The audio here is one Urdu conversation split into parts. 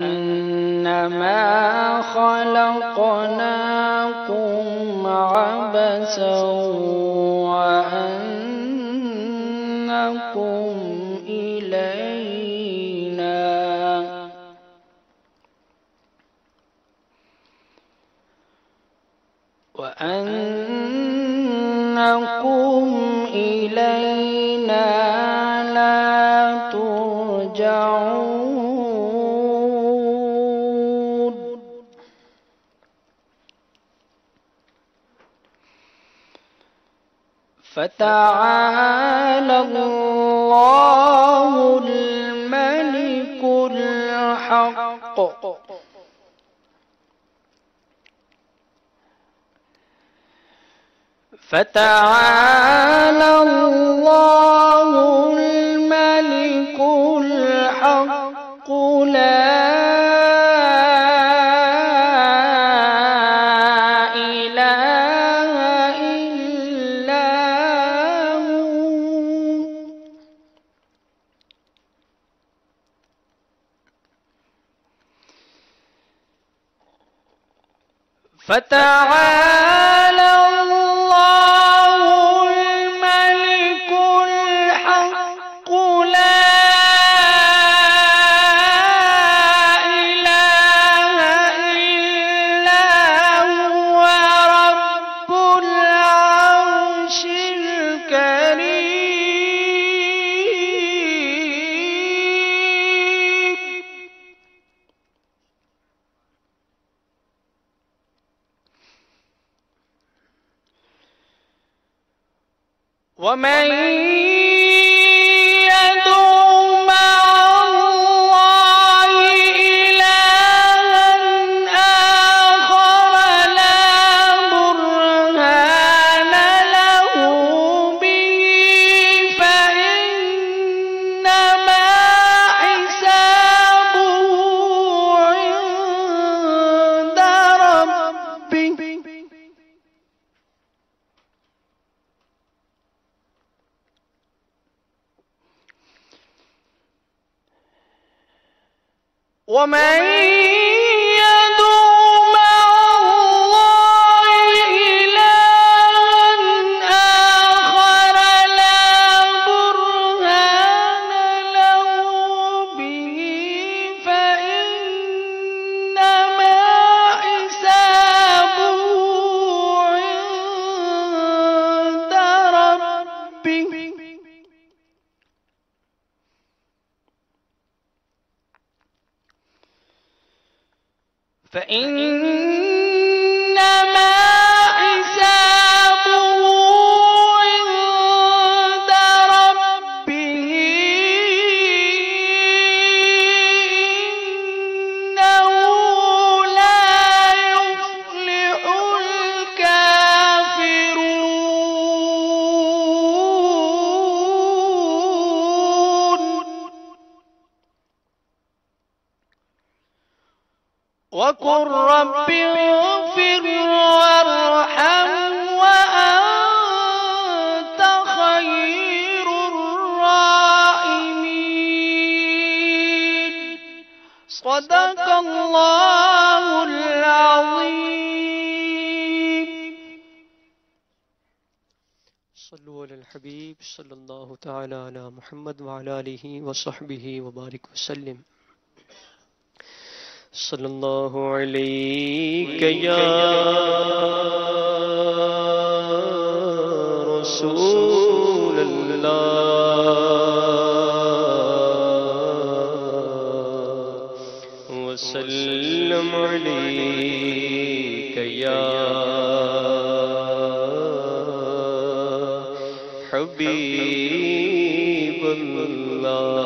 أنما خلقناكم عبثا وأنكم إلينا لا ترجعون. فتعالى الله الملك الحق فتعالى الله الملك الحق لا إله إلا هو. فتعالى ومن يدعو مع الله إلها آخر لا برهان له به فإنما حسابه عند ربه ومن يدعو مع الله إلها آخر لا برهان له به فإنما حسابه عند ربه فإنما حسابه عند ربه إنه لا يفلح الكافرون. وقل رب اغفر وارحم وأنت خير الراحمين. صدق الله العظيم. صلوا على الحبيب صلى الله تعالى على محمد وعلى آله وصحبه وبارك وسلم. صلى الله عليك يا رسول الله وسلم عليك يا حبيب الله.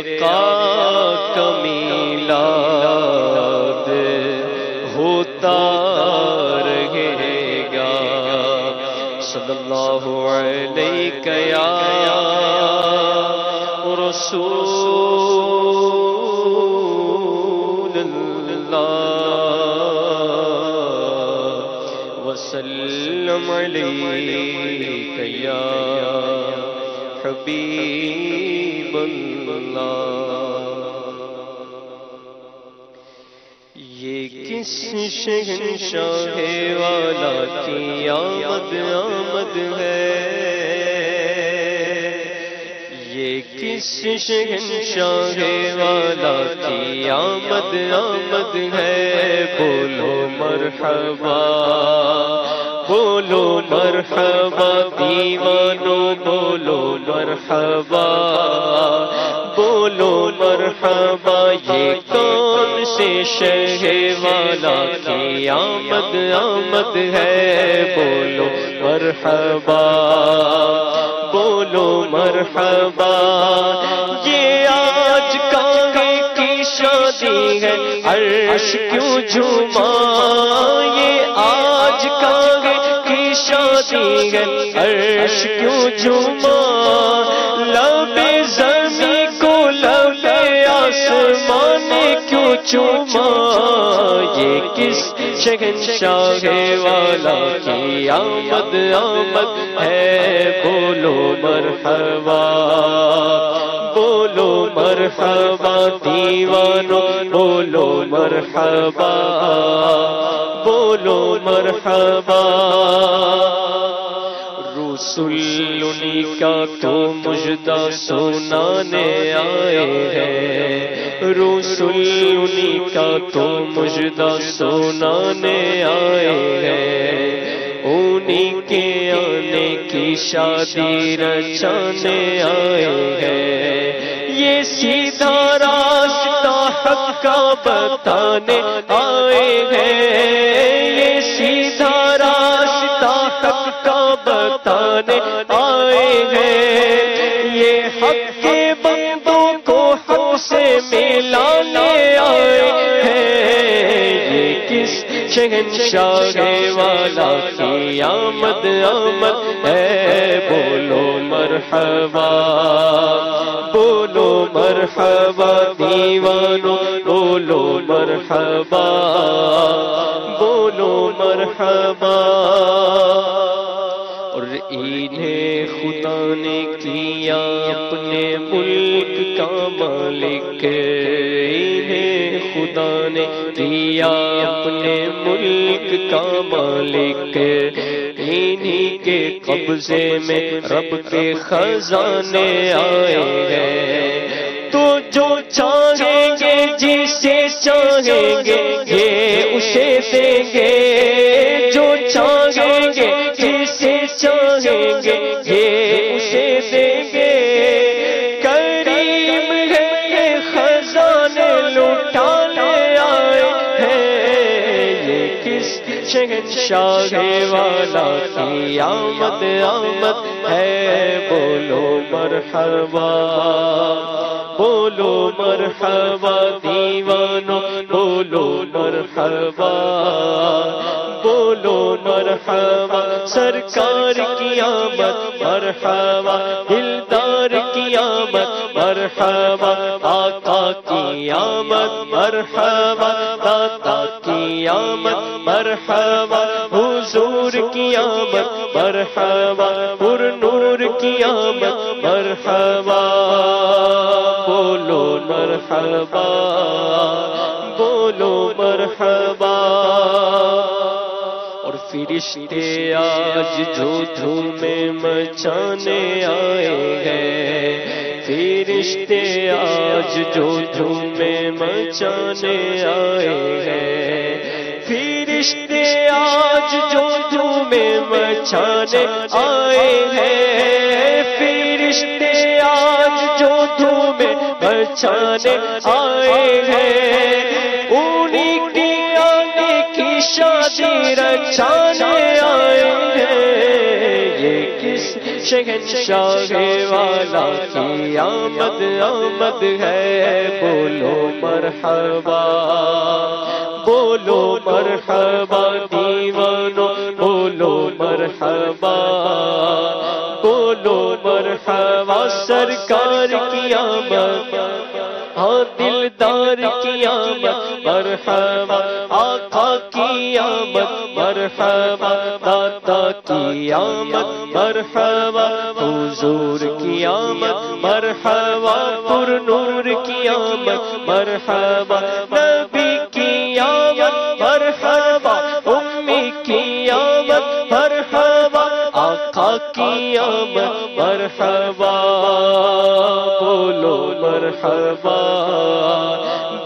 آقا کا میلاد ہوتا رہے گا صلی اللہ علیہ یا رسول اللہ وسلم علیک یا حبیب اللہ۔ یہ کس شہنشاہ والا کی آمد آمد ہے، یہ کس شہنشاہ والا کی آمد آمد ہے، بولو مرحبا بولو مرحبا دیوانو بولو مرحبا بولو مرحبا، یہ کون سے شہر والا کی آمد آمد ہے، بولو مرحبا بولو مرحبا، یہ آج کاغے کی شادی ہے عرش کیوں جھوما، یہ آج کاغے کی شادی ہے عرش کیوں جھوما، لب زمین کو لب آسمان نے کیوں چوما، یہ کس شہنشاہ والا کی آمد آمد ہے، بولو مرحبا بولو مرحبا دیوانو بولو مرحبا بولو مرحبا، رسول انہی کا تو مجدہ سنانے آئے ہیں، رسول انہی کا تو مجدہ سنانے آئے ہیں، انہی کے آنے کی شادی رچانے آئے ہیں، یہ سیدھا راستہ حق کا بتانے آئے ہیں، یہ سیدھا راستہ حق کا بتانے آئے ہیں، یہ حق کے بندوں کو حق سے ملانے آئے ہیں، یہ کس شہنشاہ والا کی آمد آمد ہے، بولو مرحبا بولو مرحبا دیوانو بولو مرحبا بولو مرحبا، اور انہیں خدا نے کیا اپنے ملک کا مالک، انہیں خدا نے کیا اپنے ملک کا مالک، انہی کے قبضے میں رب کے خزانے آئے ہیں، تو جو چاہیں گے جسے چاہیں گے یہ اسے دیں گے، جو چاہیں گے جسے چاہیں گے یہ اسے دیں گے، کریم ہے یہ خزانے لٹانے آئے ہیں، یہ کس شہنشاہ والا کی آمد آمد ہے، بولو مرحبا بولو مرحبا دیوانو بولو مرحبا بولو مرحبا، سرکار کی آمد مرحبا، دلدار کی آمد مرحبا، آقا کی آمد مرحبا، داتا کی آمد مرحبا، حضور کی آمد مرحبا، پر نور کی آمد مرحبا، بولو مرحبا بولو مرحبا، اور فرشتے آج جو دھومے مچانے آئے ہیں، فرشتے آج جو دھومے مچانے آئے ہیں، فرشتے آج جو دھومے مچانے آئے ہیں، فرشتے آج جو دھومے مچانے آئے ہیں، انہی کی آنے کی شادی رچانے آئے ہیں، یہ کس شہنشاہ والا کی آمد آمد ہے، بولو مرحبا بولو مرحبا دیوانو بولو مرحبا بولو مرحبا، سرکار کی آمد ہاں دلدار کی آمد مرحبا، آقا کی آمد مرحبا، داتا کی آمد مرحبا، حضور کی آمد مرحبا، پر نور کی آمد مرحبا، نبی کی آمد مرحبا، امی کی آمد مرحبا، آقا کی آمد مرحبا، بولو مرحبا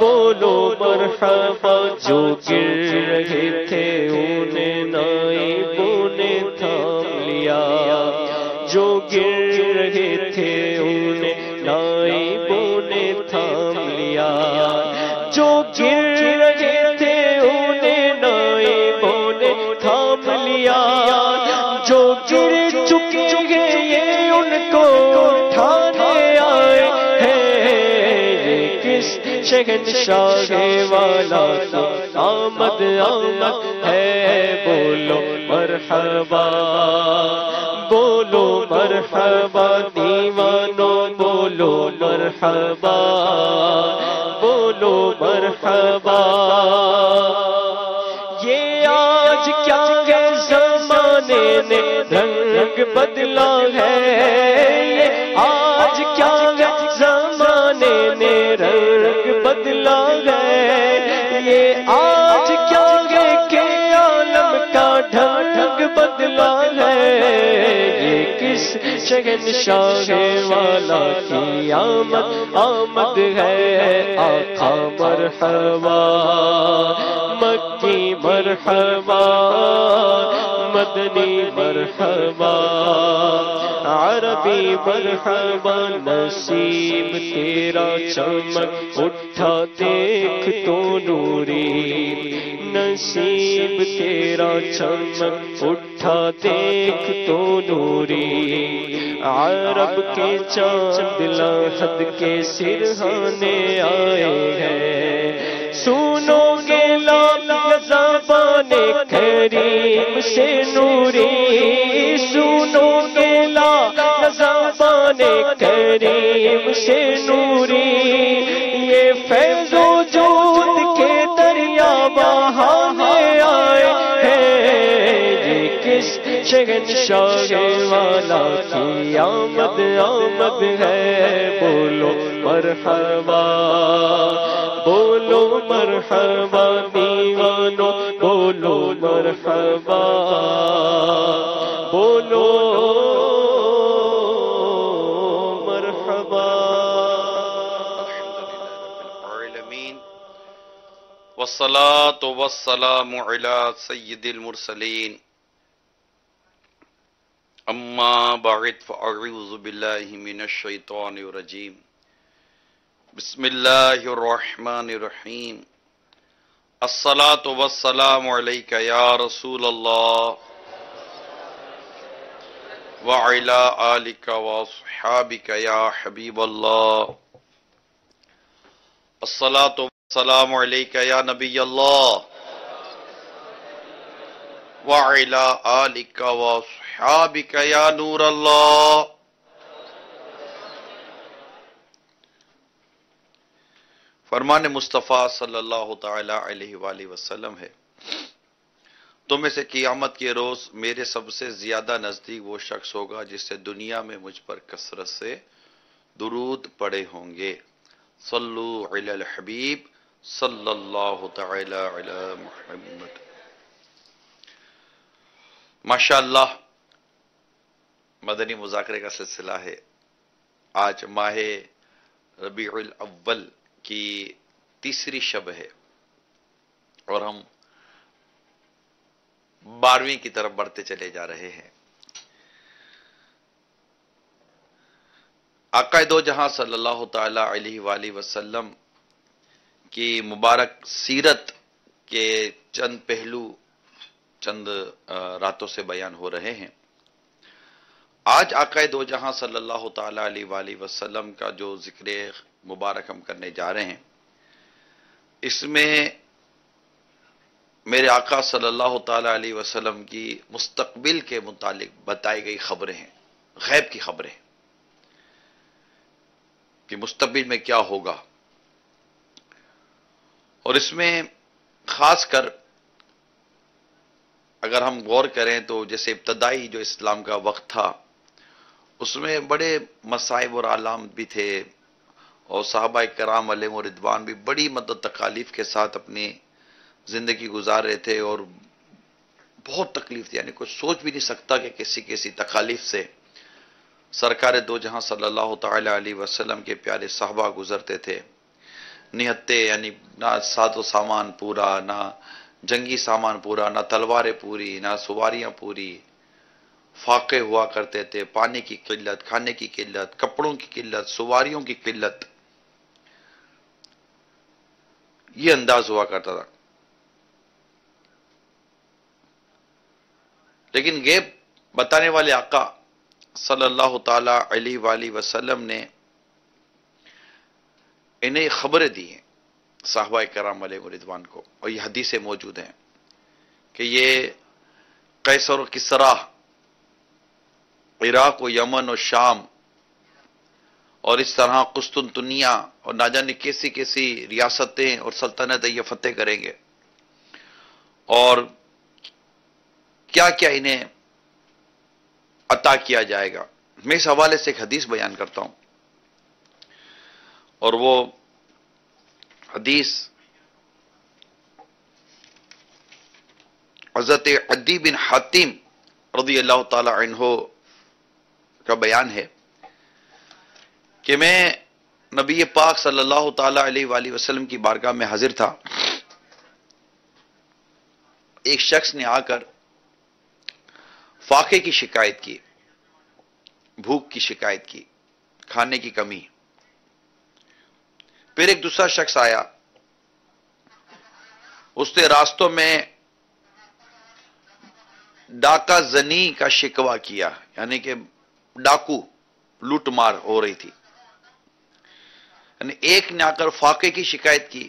بولو مرحبا، جو گر رہے تھے انہیں نائبوں نے تھام لیا، جو گر رہے تھے انہیں نائبوں نے تھام لیا، جو گر رہے تھے انہیں نائبوں نے تھام لیا، جو گر چکے ہیں یہ ان کو اٹھانے آئے ہیں، یہ کس شہنشاہ والا کی آمد آمد ہے، بولو مرحبا بولو مرحبا دیوانو بولو مرحبا بولو مرحبا، یہ آج کیا ہے زمانے نے رنگ بدلا ہے، یہ آج کیا ہے زمانے نے رنگ بدلا ہے، یہ آج کیا ہے کہ عالم کا ڈھنگ بدلا ہے، یہ کس شہنشاہ والا کی آمد آمد ہے، آقا مرحبا مکی مرحبا مدنی مرحبا عربی مرحبا، نصیب تیرا چمک اٹھا دیکھ تو نوری، نصیب تیرا چمک اٹھا دیکھ تو نوری، عرب کے چاند لاحد کے سرہانے آئے ہیں، سنو گے زبان کریم سے نوری، سنو گے زبان کریم سے نوری، یہ فیض و جود کے دریا بہانے آئے ہیں، یہ کس شہنشاہ والا کی آمد آمد ہے، بولو مرحبا بولو مرحبا دیوانو بولو مرحبا بولو مرحبا، العالمین والصلاة والسلام علی سید المرسلین، اما بعد فاعوذ باللہ من الشیطان الرجیم، بسم اللہ الرحمن الرحیم، الصلاة والسلام علیک یا رسول اللہ وعلی آلک واصحابک یا حبیب اللہ، الصلاة والسلام علیک یا نبی اللہ وعلی آلک واصحابک یا نور اللہ۔ فرمان مصطفیٰ صلی اللہ تعالی علیہ وآلہ وسلم ہے، تم میں سے قیامت کے روز میرے سب سے زیادہ نزدیک وہ شخص ہوگا جس سے دنیا میں مجھ پر کثرت سے درود پڑے ہوں گے، صلو علی الحبیب صلی اللہ تعالی علی محمد۔ ماشاءاللہ مدنی مذاکرے کا سلسلہ ہے، آج ماہ ربیع الاول کی تیسری شب ہے اور ہم 12ویں کی طرف بڑھتے چلے جا رہے ہیں۔ آقا دو جہاں صلی اللہ تعالی علیہ وآلہ وسلم کی مبارک سیرت کے چند پہلو چند راتوں سے بیان ہو رہے ہیں۔ آج آقا دو جہاں صلی اللہ تعالی علیہ وآلہ وسلم کا جو ذکر مبارک ہم کرنے جا رہے ہیں، اس میں میرے آقا صلی اللہ تعالی علیہ وسلم کی مستقبل کے متعلق بتائی گئی خبریں ہیں، غیب کی خبریں کہ مستقبل میں کیا ہوگا. اور اس میں خاص کر اگر ہم غور کریں تو جیسے ابتدائی جو اسلام کا وقت تھا اس میں بڑے مصائب اور آلام بھی تھے، اور صحابہ کرام علیہم رضوان بھی بڑی مدت تکالیف کے ساتھ اپنی زندگی گزار رہے تھے، اور بہت تکلیف تھی. یعنی کوئی سوچ بھی نہیں سکتا کہ کسی تکالیف سے سرکار دو جہاں صلی اللہ تعالی علیہ وسلم کے پیارے صحابہ گزرتے تھے. نہتے، یعنی نہ ساز و سامان پورا، نہ جنگی سامان پورا، نہ تلواریں پوری، نہ سواریاں پوری، فاقے ہوا کرتے تھے، پانی کی قلت، کھانے کی قلت، کپڑوں کی قلت، سواریوں کی قلت، یہ انداز ہوا کرتا تھا. لیکن غیب بتانے والے آقا صلی اللہ تعالی علیہ وآلہ وسلم نے انہیں خبریں دی ہیں صحابہ کرام علیہ رضوان کو، اور یہ حدیثیں موجود ہیں کہ یہ قیصر و کسریٰ، عراق و یمن و شام، اور اس طرح قسطنطنیہ اور نہ جانے کیسی کیسی ریاستیں اور سلطنتیں یہ فتح کریں گے، اور کیا کیا انہیں عطا کیا جائے گا. میں اس حوالے سے ایک حدیث بیان کرتا ہوں، اور وہ حدیث حضرت عدی بن حاتم رضی اللہ تعالی عنہ کا بیان ہے کہ میں نبی پاک صلی اللہ تعالی علیہ وآلہ وسلم کی بارگاہ میں حاضر تھا. ایک شخص نے آ کر فاقے کی شکایت کی، بھوک کی شکایت کی، کھانے کی کمی. پھر ایک دوسرا شخص آیا، اس نے راستوں میں ڈاکہ زنی کا شکوہ کیا، یعنی کہ ڈاکو لوٹ مار ہو رہی تھی. یعنی ایک نے آ کر فاقے کی شکایت کی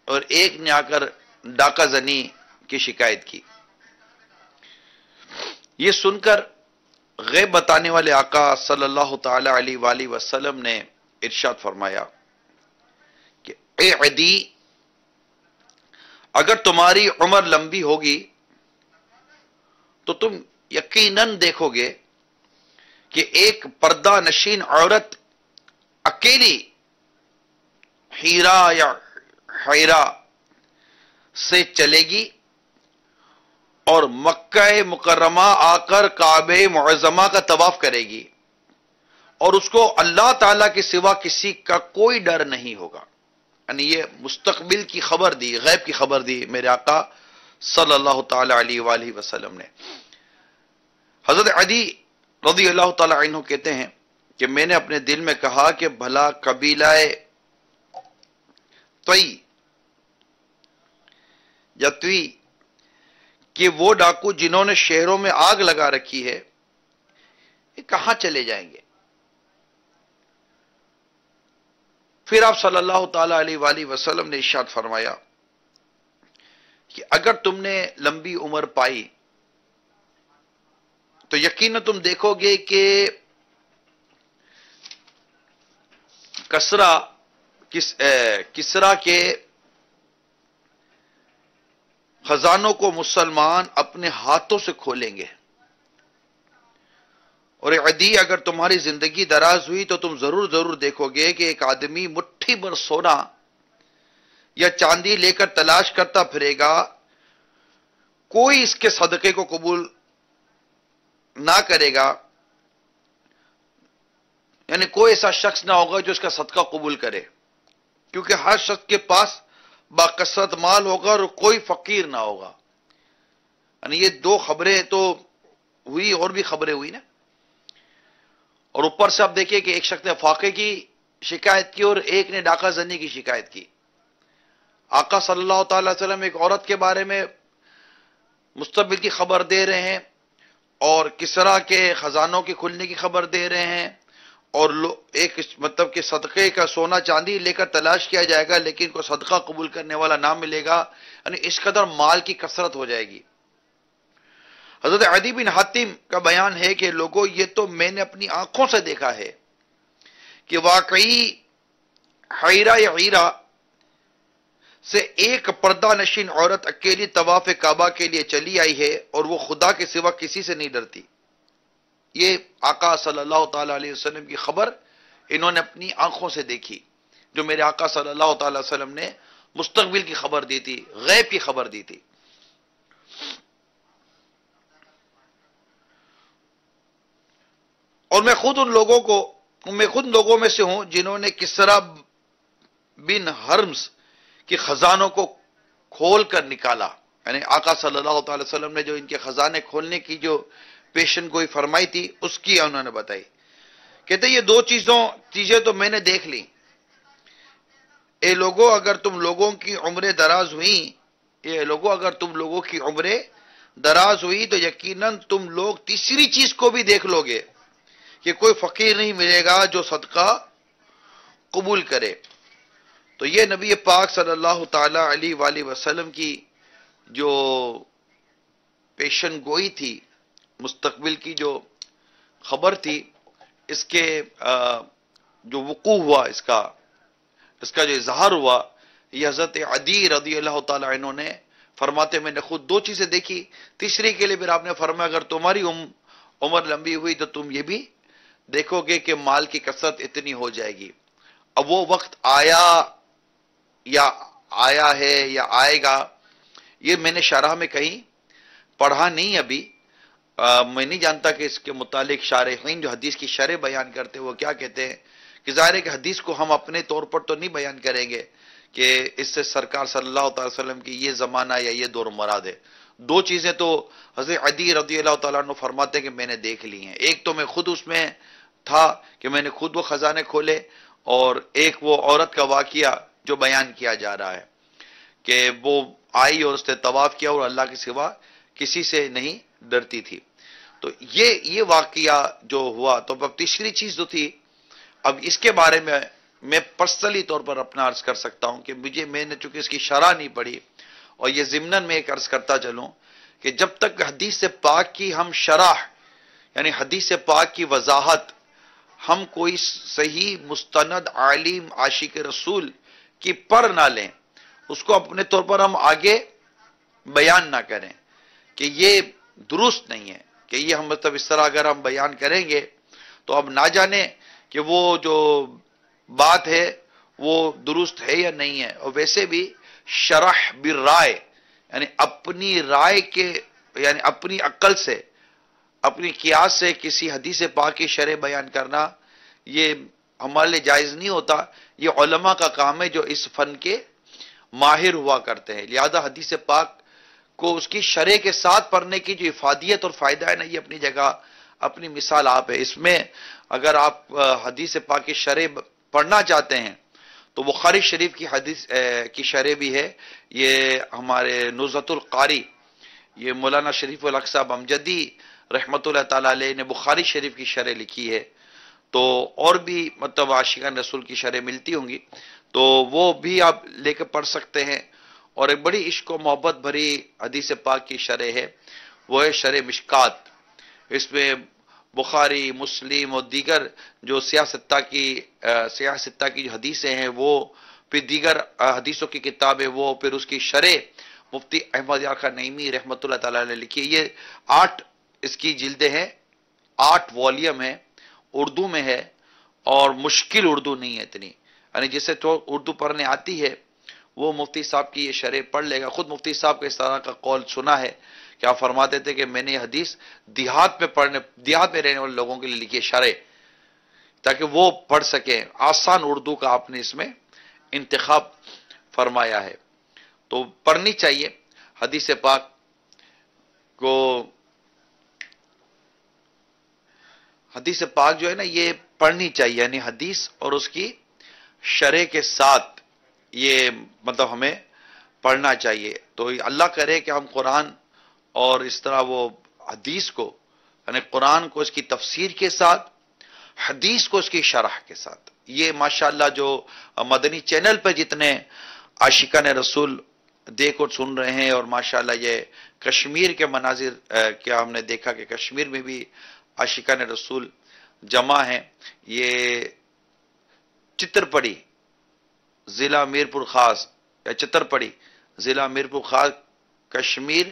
اور ایک نے آ کر ڈاکہ زنی کی شکایت کی. یہ سن کر غیب بتانے والے آقا صلی اللہ تعالی علیہ وآلہ وسلم نے ارشاد فرمایا کہ اے عدی، اگر تمہاری عمر لمبی ہوگی تو تم یقیناً دیکھو گے کہ ایک پردہ نشین عورت اکیلی ہیرا یا حیرا سے چلے گی اور مکہ مکرمہ آ کر کعبہ معظمہ کا طواف کرے گی، اور اس کو اللہ تعالیٰ کے سوا کسی کا کوئی ڈر نہیں ہوگا. یعنی یہ مستقبل کی خبر دی، غیب کی خبر دی میرے آقا صلی اللہ تعالی علیہ وآلہ وسلم نے. حضرت عدی رضی اللہ تعالی عنہ کہتے ہیں کہ میں نے اپنے دل میں کہا کہ بھلا قبیلہ توئی یا توئی کہ وہ ڈاکو جنہوں نے شہروں میں آگ لگا رکھی ہے یہ کہاں چلے جائیں گے. پھر آپ صلی اللہ تعالی علیہ وآلہ وسلم نے ارشاد فرمایا کہ اگر تم نے لمبی عمر پائی تو یقیناً تم دیکھو گے کہ کسرا کے خزانوں کو مسلمان اپنے ہاتھوں سے کھولیں گے. اور عدی، اگر تمہاری زندگی دراز ہوئی تو تم ضرور دیکھو گے کہ ایک آدمی مٹھی بھر سونا یا چاندی لے کر تلاش کرتا پھرے گا، کوئی اس کے صدقے کو قبول نہ کرے گا. یعنی کوئی ایسا شخص نہ ہوگا جو اس کا صدقہ قبول کرے، کیونکہ ہر شخص کے پاس باکثرت مال ہوگا اور کوئی فقیر نہ ہوگا. یعنی یہ دو خبریں تو ہوئی، اور بھی خبریں ہوئی نا. اور اوپر سے آپ دیکھیں کہ ایک شخص نے فاقے کی شکایت کی اور ایک نے ڈاکہ زنی کی شکایت کی. آقا صلی اللہ تعالی وسلم ایک عورت کے بارے میں مستقبل کی خبر دے رہے ہیں اور کسرا کے خزانوں کے کھلنے کی خبر دے رہے ہیں، اور ایک مطلب کہ صدقے کا سونا چاندی لے کر تلاش کیا جائے گا لیکن کوئی صدقہ قبول کرنے والا نہ ملے گا، یعنی اس قدر مال کی کثرت ہو جائے گی۔ حضرت عدی بن حاتم کا بیان ہے کہ لوگوں یہ تو میں نے اپنی آنکھوں سے دیکھا ہے کہ واقعی حیرہ یا عیرہ سے ایک پردہ نشین عورت اکیلی طواف کعبہ کے لیے چلی آئی ہے اور وہ خدا کے سوا کسی سے نہیں ڈرتی۔ یہ آقا صلی اللہ تعالی علیہ وسلم کی خبر انہوں نے اپنی آنکھوں سے دیکھی، جو میرے آقا صلی اللہ تعالی وسلم نے مستقبل کی خبر دی تھی، غیب کی خبر دی تھی۔ اور میں خود ان لوگوں میں سے ہوں جنہوں نے کسرا بن ہرمز کے خزانوں کو کھول کر نکالا، یعنی آقا صلی اللہ تعالی وسلم نے جو ان کے خزانے کھولنے کی جو پیشن گوئی فرمائی تھی اس کی انہوں نے بتائی۔ کہتے یہ دو چیزیں تو میں نے دیکھ لی، اے لوگوں اگر تم لوگوں کی عمریں دراز ہوئی تو یقیناً تم لوگ تیسری چیز کو بھی دیکھ لو گے کہ کوئی فقیر نہیں ملے گا جو صدقہ قبول کرے۔ تو یہ نبی پاک صلی اللہ تعالی علیہ وآلہ وسلم کی جو پیشن گوئی تھی، مستقبل کی جو خبر تھی، اس کے جو وقوع ہوا، اس کا جو اظہار ہوا، یہ حضرت عدی رضی اللہ تعالی عنہ نے فرماتے میں نے خود دو چیزیں دیکھی، تیسری کے لیے پھر آپ نے فرمایا اگر تمہاری عمر لمبی ہوئی تو تم یہ بھی دیکھو گے کہ مال کی کثرت اتنی ہو جائے گی۔ اب وہ وقت آیا ہے یا آئے گا، یہ میں نے شرح میں کہیں پڑھا نہیں ابھی، میں نہیں جانتا کہ اس کے متعلق شارحین جو حدیث کی شرح بیان کرتے ہیں وہ کیا کہتے ہیں، کہ ظاہر ہے کہ حدیث کو ہم اپنے طور پر تو نہیں بیان کریں گے کہ اس سے سرکار صلی اللہ تعالی وسلم کی یہ زمانہ یا یہ دور مراد ہے۔ دو چیزیں تو حضرت عدی رضی اللہ تعالیٰ عنہ فرماتے ہیں کہ میں نے دیکھ لی ہیں، ایک تو میں خود اس میں تھا کہ میں نے خود وہ خزانے کھولے، اور ایک وہ عورت کا واقعہ جو بیان کیا جا رہا ہے کہ وہ آئی اور اس نے طواف کیا اور اللہ کے سوا کسی سے نہیں ڈرتی تھی۔ تو یہ واقعہ جو ہوا، تو اب تیسری چیز جو تھی، اب اس کے بارے میں پرسنلی طور پر اپنا عرض کر سکتا ہوں کہ میں نے چونکہ اس کی شرح نہیں پڑھی، اور یہ ضمناً میں ایک عرض کرتا چلوں کہ جب تک حدیث پاک کی ہم شرح، یعنی حدیث پاک کی وضاحت، ہم کوئی صحیح مستند عالم عاشق رسول کی پڑھ نہ لیں، اس کو اپنے طور پر ہم آگے بیان نہ کریں کہ یہ درست نہیں ہے، کہ یہ ہم مطلب اس طرح اگر ہم بیان کریں گے تو اب نہ جانے کہ وہ جو بات ہے وہ درست ہے یا نہیں ہے۔ اور ویسے بھی شرح بالرائے، یعنی اپنی رائے کے، یعنی اپنی عقل سے، اپنی قیاس سے کسی حدیث پاک کی شرح بیان کرنا یہ ہمارے لیے جائز نہیں ہوتا، یہ علماء کا کام ہے جو اس فن کے ماہر ہوا کرتے ہیں۔ لہذا حدیث پاک کو اس کی شرح کے ساتھ پڑھنے کی جو افادیت اور فائدہ ہے نا، یہ اپنی جگہ اپنی مثال آپ ہے۔ اس میں اگر آپ حدیث پاک کی شرح پڑھنا چاہتے ہیں تو بخاری شریف کی حدیث کی شرح بھی ہے، یہ ہمارے نزہۃ القاری، یہ مولانا شریف الاقصی امجدی رحمۃ اللہ تعالی علیہ نے بخاری شریف کی شرح لکھی ہے، تو اور بھی مطلب عاشقان رسول کی شرح ملتی ہوں گی، تو وہ بھی آپ لے کے پڑھ سکتے ہیں۔ اور ایک بڑی عشق و محبت بھری حدیث پاک کی شرح ہے، وہ ہے شرح مشکات۔ اس میں بخاری، مسلم اور دیگر جو سیاہ ستہ کی جو حدیثیں ہیں وہ، پھر دیگر حدیثوں کی کتاب ہے وہ، پھر اس کی شرح مفتی احمد یار خان نعیمی رحمۃ اللہ تعالی نے لکھی ہے۔ یہ 8 اس کی جلدیں ہیں، 8 والیوم ہیں، اردو میں ہے، اور مشکل اردو نہیں ہے اتنی، یعنی جسے تو اردو پڑھنے آتی ہے وہ مفتی صاحب کی یہ شرح پڑھ لے گا۔ خود مفتی صاحب کے اس طرح کا قول سنا ہے کہ آپ فرماتے تھے کہ میں نے یہ حدیث دیہات میں رہنے والے لوگوں کے لیے لکھی ہے شرح، تاکہ وہ پڑھ سکیں۔ آسان اردو کا آپ نے اس میں انتخاب فرمایا ہے، تو پڑھنی چاہیے حدیث پاک کو۔ حدیث پاک جو ہے نا یہ پڑھنی چاہیے، یعنی حدیث اور اس کی شرح کے ساتھ یہ مطلب ہمیں پڑھنا چاہیے۔ تو اللہ کرے کہ ہم قرآن اور اس طرح وہ حدیث کو یعنی قرآن کو اس کی تفسیر کے ساتھ، حدیث کو اس کی شرح کے ساتھ. یہ ماشاءاللہ جو مدنی چینل پہ جتنے عاشقان رسول دیکھ اور سن رہے ہیں، اور ماشاءاللہ یہ کشمیر کے مناظر کیا ہم نے دیکھا کہ کشمیر میں بھی عاشقان رسول جمع ہیں. یہ چترپڑی ضلع میرپور خاص یا چترپڑی ضلع میرپور خاص کشمیر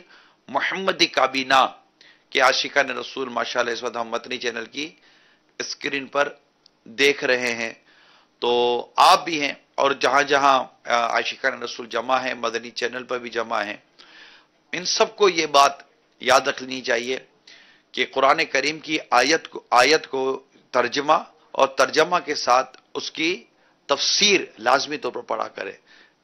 محمدی کابینہ کے عاشقان رسول ماشاءاللہ اس وقت ہم مدنی چینل کی اسکرین پر دیکھ رہے ہیں. تو آپ بھی ہیں، اور جہاں جہاں عاشقان رسول جمع ہیں، مدنی چینل پر بھی جمع ہیں، ان سب کو یہ بات یاد رکھنی چاہیے کہ قرآن کریم کی آیت کو ترجمہ اور ترجمہ کے ساتھ اس کی تفسیر لازمی طور پر پڑھا کرے.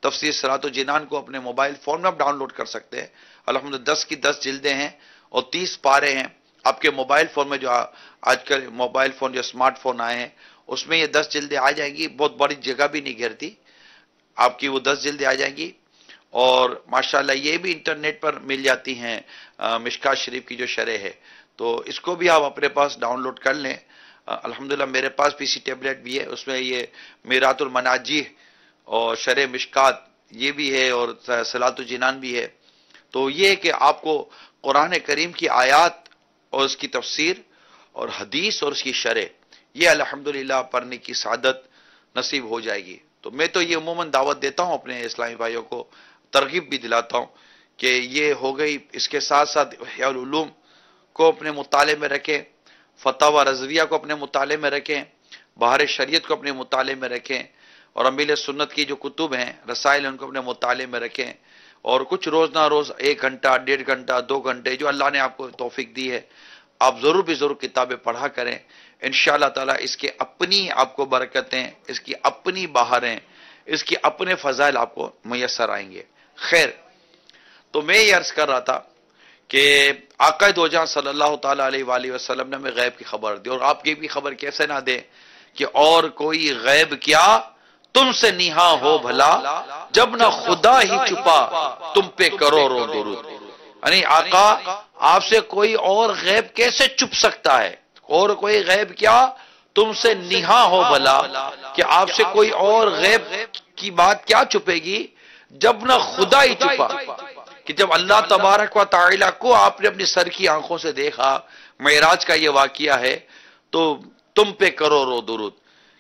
تفسیر صراط الجنان کو اپنے موبائل فون میں آپ ڈاؤن لوڈ کر سکتے ہیں. الحمدللہ 10 کی 10 جلدیں ہیں اور 30 پارے ہیں. آپ کے موبائل فون میں جو آج کل موبائل فون جو اسمارٹ فون آئے ہیں اس میں یہ 10 جلدیں آ جائیں گی. بہت بڑی جگہ بھی نہیں گھیرتی آپ کی، وہ 10 جلدیں آ جائیں گی. اور ماشاءاللہ یہ بھی انٹرنیٹ پر مل جاتی ہیں، مشکات شریف کی جو شرح ہے، تو اس کو بھی آپ اپنے پاس ڈاؤن لوڈ کر لیں. الحمدللہ میرے پاس پی سی ٹیبلیٹ بھی ہے، اس میں یہ میرات المناجیح اور شرح مشکات یہ بھی ہے، اور صلاۃ الجنان بھی ہے. تو یہ ہے کہ آپ کو قرآن کریم کی آیات اور اس کی تفسیر اور حدیث اور اس کی شرح یہ الحمدللہ پڑھنے کی سعادت نصیب ہو جائے گی. تو میں تو یہ عموماً دعوت دیتا ہوں اپنے اسلامی بھائیوں کو، ترغیب بھی دلاتا ہوں کہ یہ ہو گئی. اس کے ساتھ ساتھ احیاء العلوم کو اپنے مطالعے میں رکھیں، فتاوی رضویہ کو اپنے مطالعے میں رکھیں، بہار شریعت کو اپنے مطالعے میں رکھیں، اور امیل سنت کی جو کتب ہیں رسائل ان کو اپنے مطالعے میں رکھیں. اور کچھ روز نہ روز 1 گھنٹہ 1.5 گھنٹہ 2 گھنٹے جو اللہ نے آپ کو توفیق دی ہے آپ ضرور بھی ضرور کتابیں پڑھا کریں. انشاءاللہ تعالی اس کے اپنی آپ کو برکتیں، اس کی اپنی بہاریں، اس کی اپنے فضائل آپ کو میسر آئیں گے. خیر، تو میں یہ عرض کر رہا تھا کہ آقا دو جہاں صلی اللہ تعالیٰ علیہ وآلہ وسلم نے ہمیں غیب کی خبر دی، اور آپ کی بھی خبر کیسے نہ دے کہ اور کوئی غیب کیا تم سے نہاں ہو بھلا، جب نہ خدا ہی چھپا تم پہ کروڑوں درود. یعنی آقا آپ سے کوئی اور غیب کیسے چھپ سکتا ہے، اور کوئی غیب کیا تم سے نہاں ہو بھلا، کہ آپ سے کوئی اور غیب کی بات کیا چھپے گی جب نہ خدا ہی چھپا. کہ جب اللہ تبارک و تعالی کو آپ نے اپنی سر کی آنکھوں سے دیکھا، معراج کا یہ واقعہ ہے، تو تم پہ کروڑوں درود.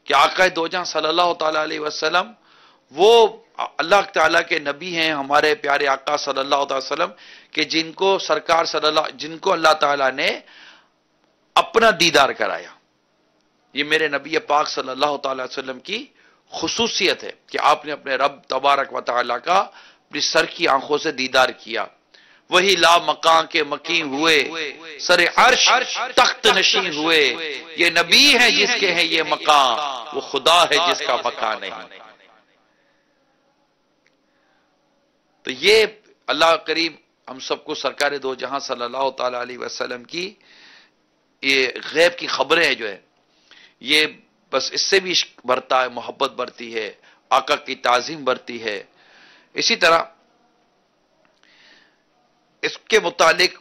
کہ آقا دو جہاں صلی اللہ تعالیٰ علیہ وسلم وہ اللہ تعالیٰ کے نبی ہیں، ہمارے پیارے آقا صلی اللہ علیہ وسلم کہ جن کو سرکار جن کو اللہ تعالیٰ نے اپنا دیدار کرایا. یہ میرے نبی پاک صلی اللہ تعالیٰ علیہ وسلم کی خصوصیت ہے کہ آپ نے اپنے رب تبارک و تعالیٰ کا اپنی سر کی آنکھوں سے دیدار کیا. وہی لا مکان کے مکین ہوئے، سر عرش تخت نشین ہوئے. یہ نبی ہیں جس کے ہیں یہ مکان، وہ خدا ہے جس کا مکان نہیں. تو یہ اللہ کریم ہم سب کو سرکار دو جہاں صلی اللہ تعالی علیہ وسلم کی یہ غیب کی خبریں جو ہے، یہ بس اس سے بھی عشق بڑھتا ہے، محبت بڑھتی ہے، آقا کی تعظیم بڑھتی ہے. اسی طرح اس کے متعلق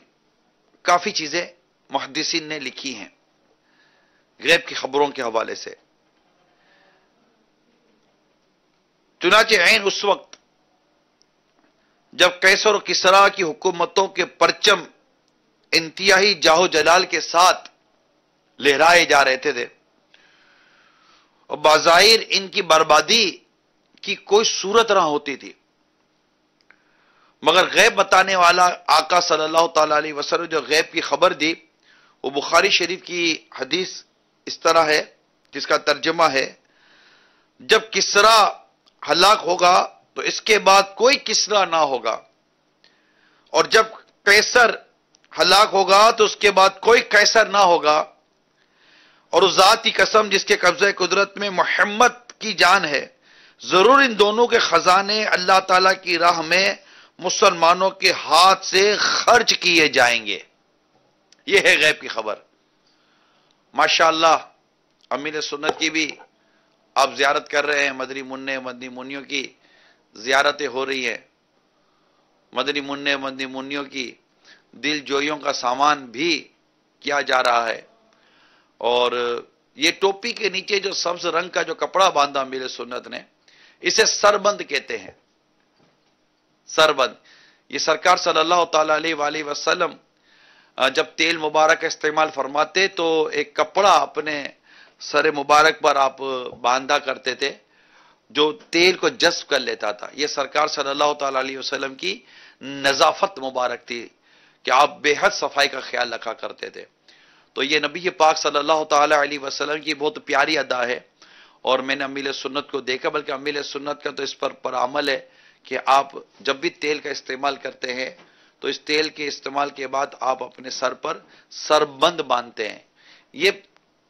کافی چیزیں محدثین نے لکھی ہیں غیب کی خبروں کے حوالے سے. چنانچہ عین اس وقت جب قیصر و کسریٰ کی حکومتوں کے پرچم انتہائی جاہ و جلال کے ساتھ لہرائے جا رہے تھے اور بظاہر ان کی بربادی کی کوئی صورت نہ ہوتی تھی، مگر غیب بتانے والا آقا صلی اللہ تعالی علیہ وسلم جو غیب کی خبر دی، وہ بخاری شریف کی حدیث اس طرح ہے جس کا ترجمہ ہے: جب کسریٰ ہلاک ہوگا تو اس کے بعد کوئی کسریٰ نہ ہوگا، اور جب قیصر ہلاک ہوگا تو اس کے بعد کوئی قیصر نہ ہوگا، اور اس ذات کی قسم جس کے قبضہ قدرت میں محمد کی جان ہے، ضرور ان دونوں کے خزانے اللہ تعالیٰ کی راہ میں مسلمانوں کے ہاتھ سے خرچ کیے جائیں گے. یہ ہے غیب کی خبر. ماشاءاللہ امیر سنت کی بھی آپ زیارت کر رہے ہیں، مدنی منوں کی زیارتیں ہو رہی ہیں. مدنی منوں کی دل جوئیوں کا سامان بھی کیا جا رہا ہے، اور یہ ٹوپی کے نیچے جو سبز رنگ کا جو کپڑا باندھا امیر سنت نے، اسے سربند کہتے ہیں، سربند۔ یہ سرکار صلی اللہ تعالی علیہ وآلہ وسلم جب تیل مبارک کا استعمال فرماتے تو ایک کپڑا اپنے سر مبارک پر آپ باندھا کرتے تھے جو تیل کو جذب کر لیتا تھا۔ یہ سرکار صلی اللہ تعالی علیہ وسلم کی نظافت مبارک تھی کہ آپ بے حد صفائی کا خیال رکھا کرتے تھے۔ تو یہ نبی پاک صلی اللہ تعالی علیہ وسلم کی بہت پیاری ادا ہے، اور میں نے امیل سنت کو دیکھا، بلکہ امیل سنت کا تو اس پر عمل ہے کہ آپ جب بھی تیل کا استعمال کرتے ہیں تو اس تیل کے استعمال کے بعد آپ اپنے سر پر سربند باندھتے ہیں۔ یہ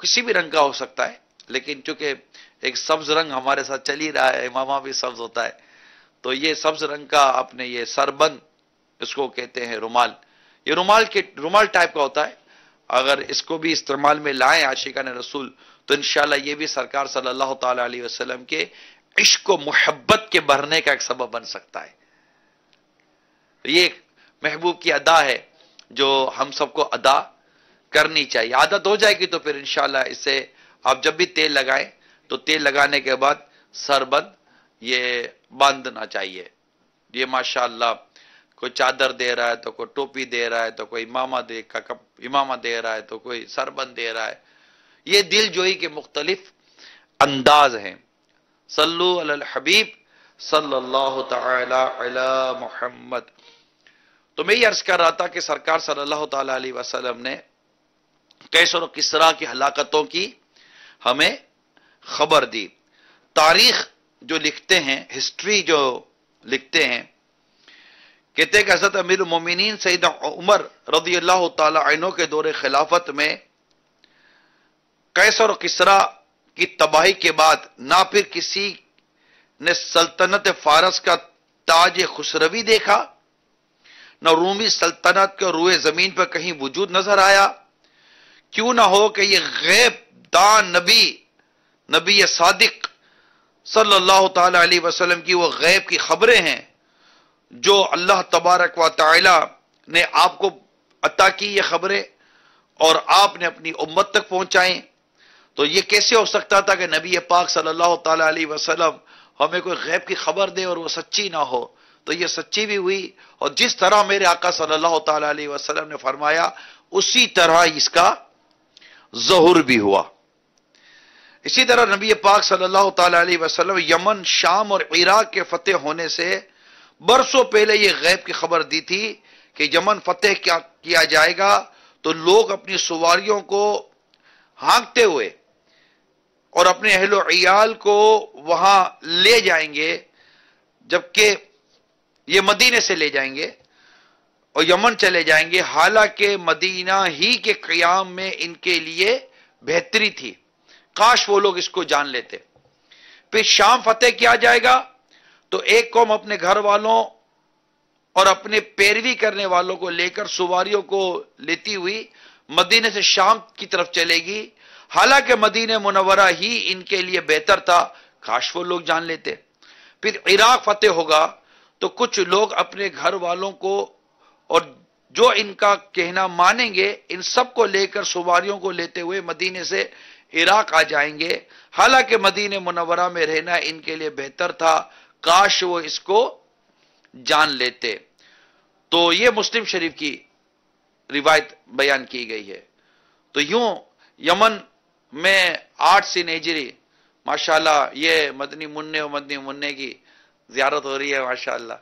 کسی بھی رنگ کا ہو سکتا ہے، لیکن چونکہ ایک سبز رنگ ہمارے ساتھ چل ہی رہا ہے، امامہ بھی سبز ہوتا ہے، تو یہ سبز رنگ کا اپنے یہ سربند، اس کو کہتے ہیں رومال۔ یہ رومال ٹائپ کا ہوتا ہے، اگر اس کو بھی استعمال میں لائیں عاشقان رسول تو انشاءاللہ یہ بھی سرکار صلی اللہ تعالی علیہ وسلم کے عشق و محبت کے بڑھنے کا ایک سبب بن سکتا ہے۔ یہ ایک محبوب کی ادا ہے جو ہم سب کو ادا کرنی چاہیے۔ عادت ہو جائے گی تو پھر انشاءاللہ اس سے آپ جب بھی تیل لگائیں تو تیل لگانے کے بعد سربند یہ باندھنا چاہیے۔ یہ ماشاءاللہ کوئی چادر دے رہا ہے تو کوئی ٹوپی دے رہا ہے تو کوئی امامہ دے رہا ہے تو کوئی سربند دے رہا ہے۔ یہ دل جوئی کے مختلف انداز ہیں۔ صلو علی الحبیب صلی اللہ تعالی علی محمد۔ تو میں یہ عرض کر رہا تھا کہ سرکار صلی اللہ تعالی علیہ وسلم نے قیصر و کسریٰ کی ہلاکتوں کی ہمیں خبر دی۔ تاریخ جو لکھتے ہیں، ہسٹری جو لکھتے ہیں، کہتے ہیں کہ حضرت امیر المومنین سیدنا عمر رضی اللہ تعالی عنہ کے دور خلافت میں قیصر و کسریٰ کی تباہی کے بعد نہ پھر کسی نے سلطنت فارس کا تاج خسروی دیکھا، نہ رومی سلطنت کے روئے زمین پر کہیں وجود نظر آیا۔ کیوں نہ ہو کہ یہ غیب دان نبی صادق صلی اللہ تعالی علیہ وسلم کی وہ غیب کی خبریں ہیں جو اللہ تبارک و تعالی نے آپ کو عطا کی، یہ خبریں، اور آپ نے اپنی امت تک پہنچائیں۔ تو یہ کیسے ہو سکتا تھا کہ نبی پاک صلی اللہ تعالی علیہ وسلم ہمیں کوئی غیب کی خبر دے اور وہ سچی نہ ہو؟ تو یہ سچی بھی ہوئی، اور جس طرح میرے آقا صلی اللہ تعالی علیہ وسلم نے فرمایا اسی طرح اس کا ظہور بھی ہوا۔ اسی طرح نبی پاک صلی اللہ تعالی علیہ وسلم یمن، شام اور عراق کے فتح ہونے سے برسوں پہلے یہ غیب کی خبر دی تھی کہ یمن فتح کیا جائے گا تو لوگ اپنی سواریوں کو ہانکتے ہوئے اور اپنے اہل و عیال کو وہاں لے جائیں گے، جبکہ یہ مدینے سے لے جائیں گے اور یمن چلے جائیں گے، حالانکہ مدینہ ہی کے قیام میں ان کے لیے بہتری تھی، کاش وہ لوگ اس کو جان لیتے۔ پھر شام فتح کیا جائے گا تو ایک قوم اپنے گھر والوں اور اپنے پیروی کرنے والوں کو لے کر سواریوں کو لیتی ہوئی مدینے سے شام کی طرف چلے گی، حالانکہ مدینہ منورہ ہی ان کے لیے بہتر تھا، کاش وہ لوگ جان لیتے۔ پھر عراق فتح ہوگا تو کچھ لوگ اپنے گھر والوں کو اور جو ان کا کہنا مانیں گے ان سب کو لے کر سواریوں کو لیتے ہوئے مدینے سے عراق آ جائیں گے، حالانکہ مدینہ منورہ میں رہنا ان کے لیے بہتر تھا، کاش وہ اس کو جان لیتے۔ تو یہ مسلم شریف کی روایت بیان کی گئی ہے۔ تو یوں یمن میں 8 سن ہجری، ماشاءاللہ یہ مدنی منع اور مدنی منع کی زیارت ہو رہی ہے، ماشاءاللہ،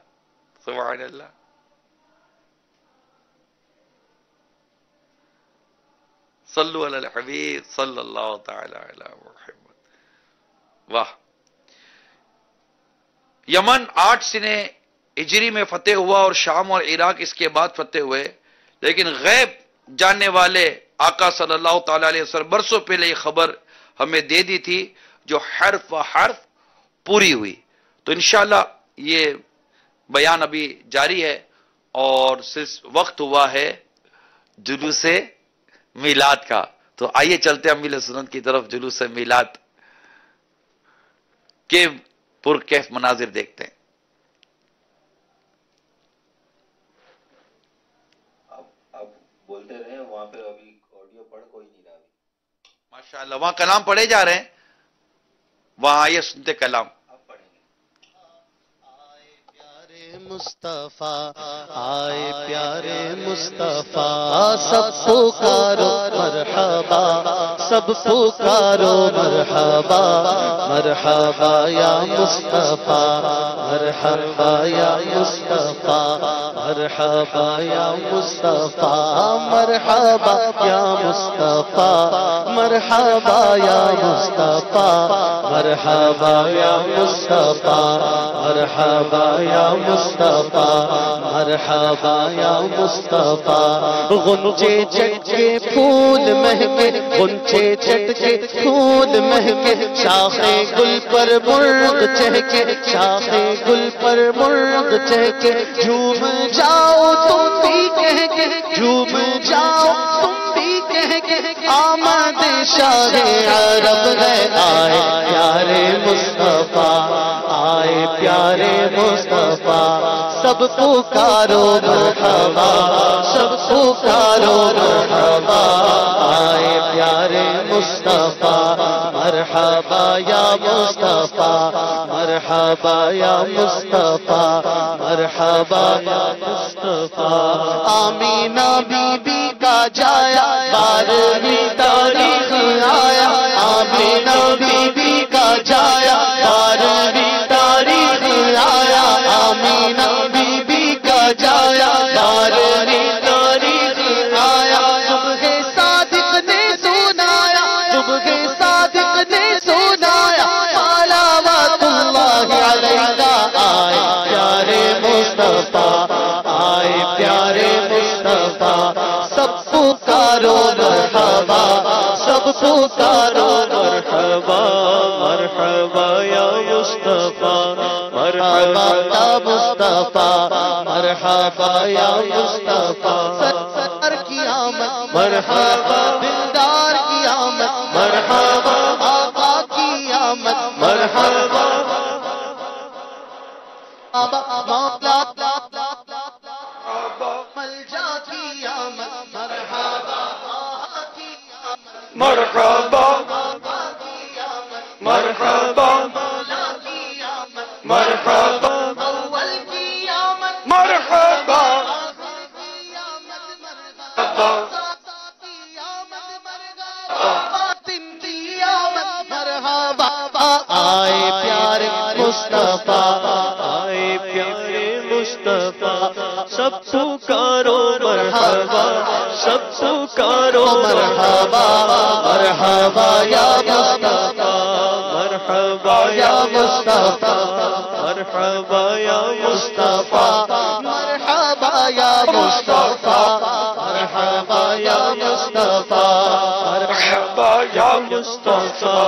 سبحان اللہ۔ صلو علی الحبیب صلی اللہ تعالی علی محمد۔ واہ! یمن 8 سن ہجری میں فتح ہوا اور شام اور عراق اس کے بعد فتح ہوئے، لیکن غیب جاننے والے آقا صلی اللہ تعالی علیہ وسلم برسوں پہلے یہ خبر ہمیں دے دی تھی جو حرف و حرف پوری ہوئی۔ تو انشاءاللہ یہ بیان ابھی جاری ہے اور وقت ہوا ہے جلوس میلاد کا، تو آئیے چلتے ہیں امیل سنت کی طرف، جلوس میلاد کے پرکیف مناظر دیکھتے ہیں۔ آپ بولتے رہے، وہاں پہ ابھی ماشاءاللہ وہاں کلام پڑھے جا رہے ہیں، وہاں آئیے سنتے کلام. مصطفیٰ آئے پیارے مصطفیٰ، سب پکارو مرحبا، سب پکارو مرحبا، مرحبا یا مصطفیٰ، مرحبا یا مصطفیٰ، مرحبا یا مصطفیٰ، مرحبا یا مصطفیٰ، مرحبا یا مصطفیٰ، مرحبا یا مصطفیٰ، مرحبا یا مصطفیٰ، مرحبا یا مصطفیٰ. غنچے چٹ کے پھول مہکے، غنچے چٹ کے پھول مہکے، شاخ گل پر مرغ چہکے، شاخ گل پر مرغ چہکے، جھوم جاؤ تم بھی کہہ کے، جھوم جاؤ تم بھی کہہ کے، آمد شاہ عرب ہے. آئے پیارے مصطفیٰ، آئے پیارے مصطفیٰ، سب پکارو مرحبا، سب پکارو مرحبا. آئے پیارے مصطفیٰ، مرحبا یا مصطفیٰ، مرحبا یا مصطفیٰ، مرحبا یا مصطفیٰ. آمینہ بی بی کا جایا 12ویں تاریخ آیا، آمینہ بی بی کا جایا 12ویں تاریخ آیا، آمینہ بی بی کا جایا 12ویں تاریخ آیا. صبح صادق نے سنایا، صبح صادق نے سنایا، صلوات اللہ علیہ. آئے پیارے مصطفیٰ، آئے پیارے مصطفیٰ، سب پکارو مرحبا، سب پکارو مرحبا، مرحبا یا مصطفیٰ، مرحبا یا مصطفیٰ، مرحبا یا مصطفیٰ. سرور کی آمد مرحبا، دلدار کی آمد مرحبا، آقا کی آمد مرحبا، مولا ملجا کی آمد مرحبا، کی آمد مرحبا کی آمد مرحبا مولا کی آمد مرحبا اول کی آمد مرحبا آخر کی آمد مرحبا، کی آمد مرحبا، باطن کی آمد مرحبا. آئے پیارے مصطفیٰ، آئے پیارے مصطفیٰ، سب پکارو مرحبا، سب پکارو مرحبا، مرحبا یا مصطفیٰ، مرحبا یا مصطفیٰ، مرحبا یا مصطفیٰ، مرحبا یا مصطفیٰ، مرحبا یا مصطفیٰ، مرحبا یا مصطفیٰ.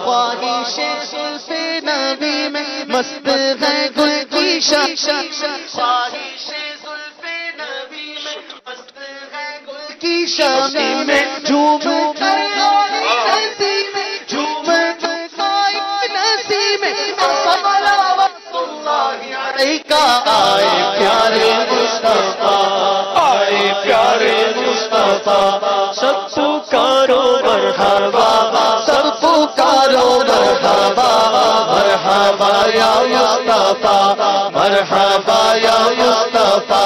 خواہش زلف نبی میں مست ہے گل کی شمشم، خواہش زلف نبی میں مست ہے گل کی شمشم میں، جھوم کر آئی نسیم میں، جھوم کر آئی نسیم میں، صلوات اللہ علیہ. آئے پیارے مصطفیٰ، آئے پیارے مصطفیٰ، سب پکارو مرحبا، سب پکارو مرحبا، مرحبا یا مصطفیٰ، مرحبا یا مصطفیٰ.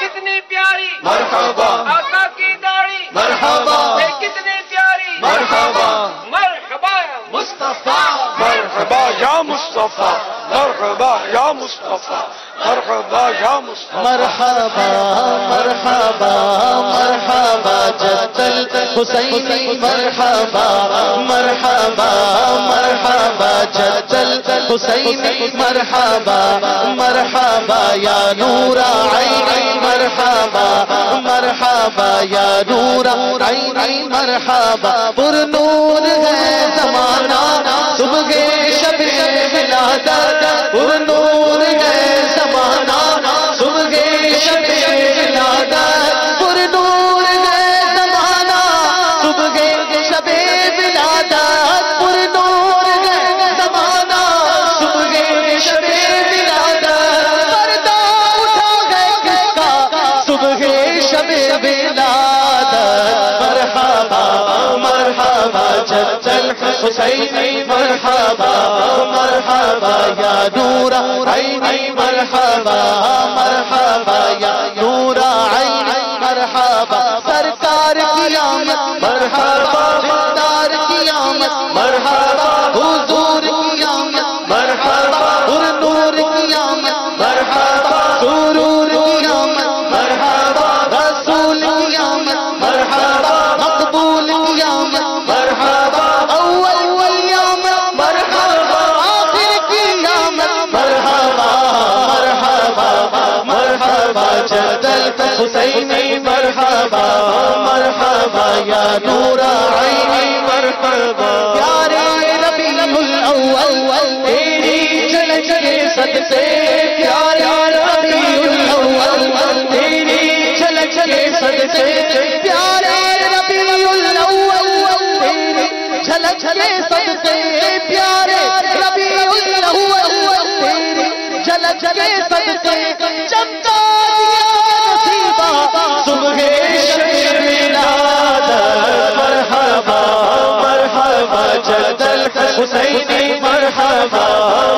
کتنی پیاری مرحبا، آقا کی داڑھی مرحبا، کتنی پیاری مرحبا، مرحبا مصطفیٰ، مرحبا یا مصطفیٰ، مرحبا یا مصطفیٰ مرحبا یا مصطفیٰ مرحبا مرحبا مرحبا جد الحسین مرحبا مرحبا مرحبا جد الحسین مرحبا مرحبا یا نور عینی مرحبا مرحبا یا نور عینی مرحبا پر نور ہے زمانہ صبح شب ولادت پر نور ہے زمانہ صبح شب ولادت پر نور ہے زمانہ صبح شب ولادت پر نور ہے زمانہ صبح شب ولادت پردہ اٹھا ہے کس کا صبح شب ولادت مرحبا مرحبا جد الحسین مرحبا مرحبا یا نور عینی مرحبا مرحبا یا نور عینی مرحبا سرکار کی آمد مرحبا سرکار کی آمد مرحبا حضور کی آمد مرحبا پر نور کی آمد مرحبا سرور کی آمد مرحبا رسول کی آمد مرحبا مقبول کی آمد مرحبا اول کی آمد مرحبا آخر کی آمد مرحبا مرحبا مرحبا جد الحسین مرحبا مرحبا یا نور عینی مرحبا پیارے ربیع الاول تیری جھلک کے صدقے پیارے ربیع الاول تیری جھلک کے صدقے پیارے ربیع الاول تیری جھلک کے صدقے پیارے ربیع الاول تیری جھلک کے صدقے چمکا صبح شب ولادت مرحبا مرحبا جد الحسین مرحبا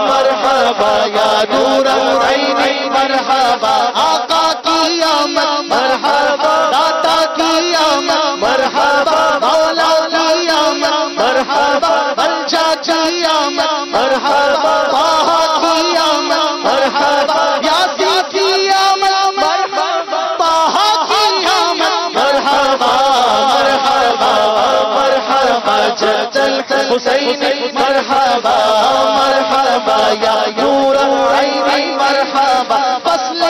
مرحبا یا نور عینی مرحبا آقا کی آمد مرحبا داتا کی آمد مرحبا مولا کی آمد مرحبا بلجا کی آمد مرحبا طه کی آمد مرحبا یاسین کی آمد مرحبا طه کی آمد مرحبا مرحبا مرحبا جد الحسین مرحبا مرحبا یا نور عینی مرحبا فصل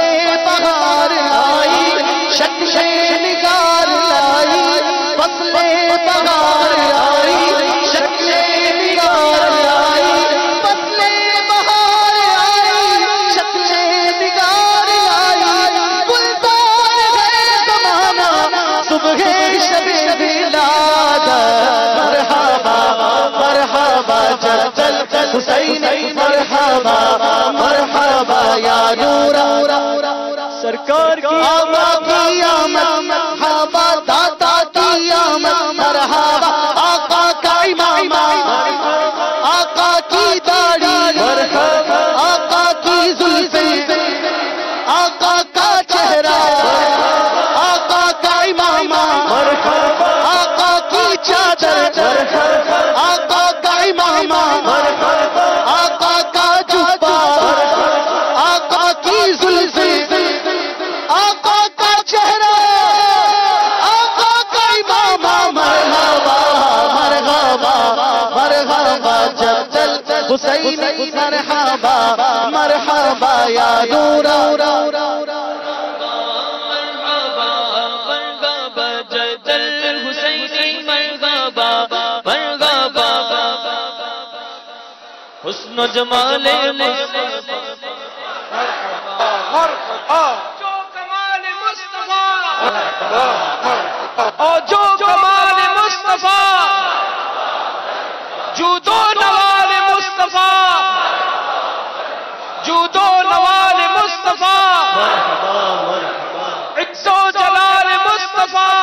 بہار آئی شکل نگار لائی فصل بہار آئی شکل نگار آئی فصل بہار آئی شکل نگار آئی گلزار ہے زمانہ صبح شب ولادت مرحبا مرحبا جد الحسین مرحبا مرحبا یا نور سرکار کی آقا کی آمد مرحبا داتا کی آمد مرحبا آقا کا امام آقا کی داڑھی مرحبا آقا کی زلفیں آقا کا چہرہ آقا کا امام مرحبا آقا کی چادر آقا کا امام مرحبا آقا کا جبہ آقا کی زلفیں آقا کا چہرہ آقا کا امام مرحبا مرحبا مرحبا جد الحسین مرحبا مرحبا یا نور حسن و جمال جو کمال مصطفیٰ اور جو کمال مصطفیٰ جود و نوال مصطفیٰ جود و نوال مصطفیٰ عز و جلال مصطفیٰ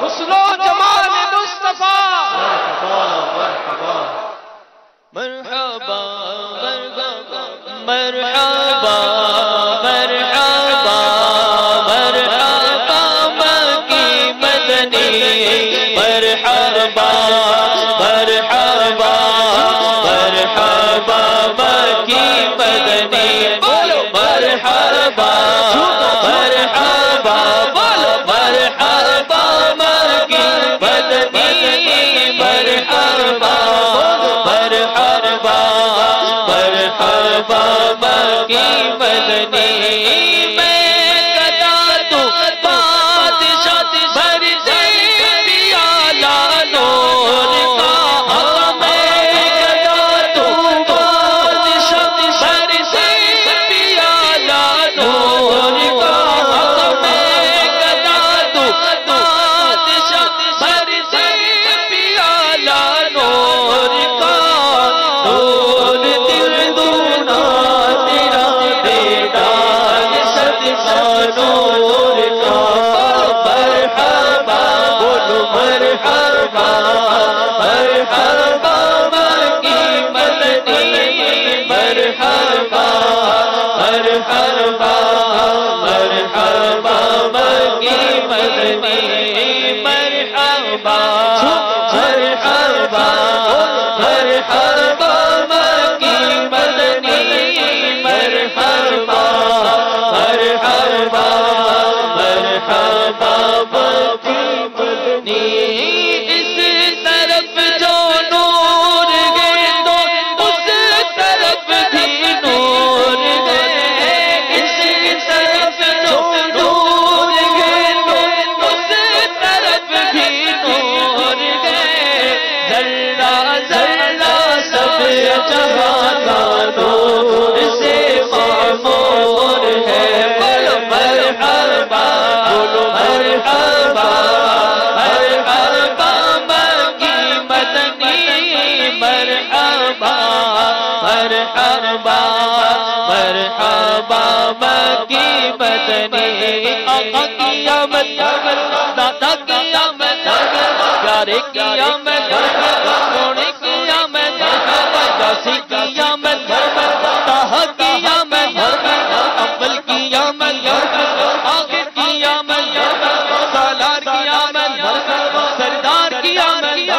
حسن و جمال مصطفیٰ مرحبا مرحبا مرحبا مرحبا مکی مدنی مرحبا مرحبا مرحبا مکی مرحبا مرحبا مکی مدنی مرحبا مرحبا مرحبا مکی مدنی مرحبا مرحبا مرحبا مکی مدنی مرحبا مرحبا مرحبا مکی مدنی اس طرف جو نور ہے تو اس طرف بھی نور ہے اس طرف جو نور ہے تو اس طرف بھی نور ہے ذرہ ذرہ سب جہاں کا نور سے معمور ہے بولو مرحبا بولو مرحبا مرحبا مکی مدنی مرحبا مرحبا مرحبا مکی مدنی آقا کی آمد دادا کی آمد پیارے کی آمد سونے کی آمد یاسی کی آمد طه کی آمد اول کی آمد آخر کی آمد سالار کی آمد سردار کی آمد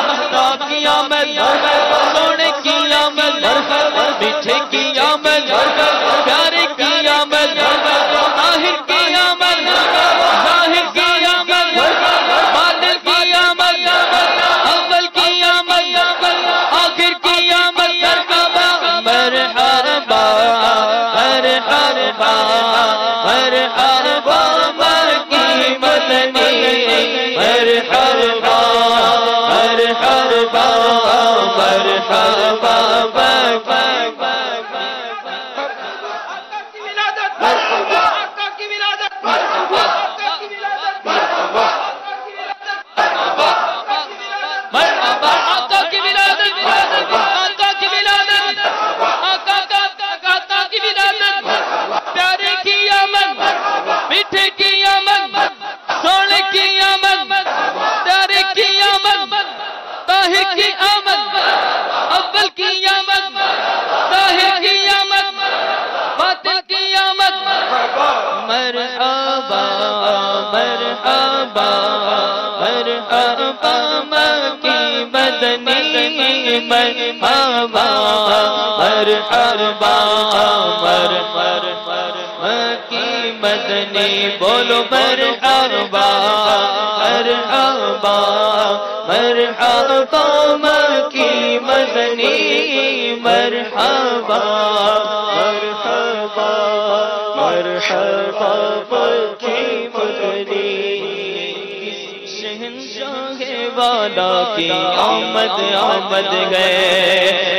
مہتاب کی آمد سونے کی آمد میٹھے کی آمد پیارے کی آمد طاہر کی آمد ظاہر کی آمد باطن کی آمد اول کی آمد آخر کی آمد مرحبا مرحبا مرحبا مرحبا مکی مدنی مرحبا مرحبا مرحبا مرحبا مرحبا مرحبا مکی مدنی مرحبا مرحبا مرحبا مکی مدنی بولو مرحبا مرحبا مرحبا مکی مدنی مرحبا مرحبا مرحبا مکی مدنی شہنشاہ والا کی آمد آمد ہے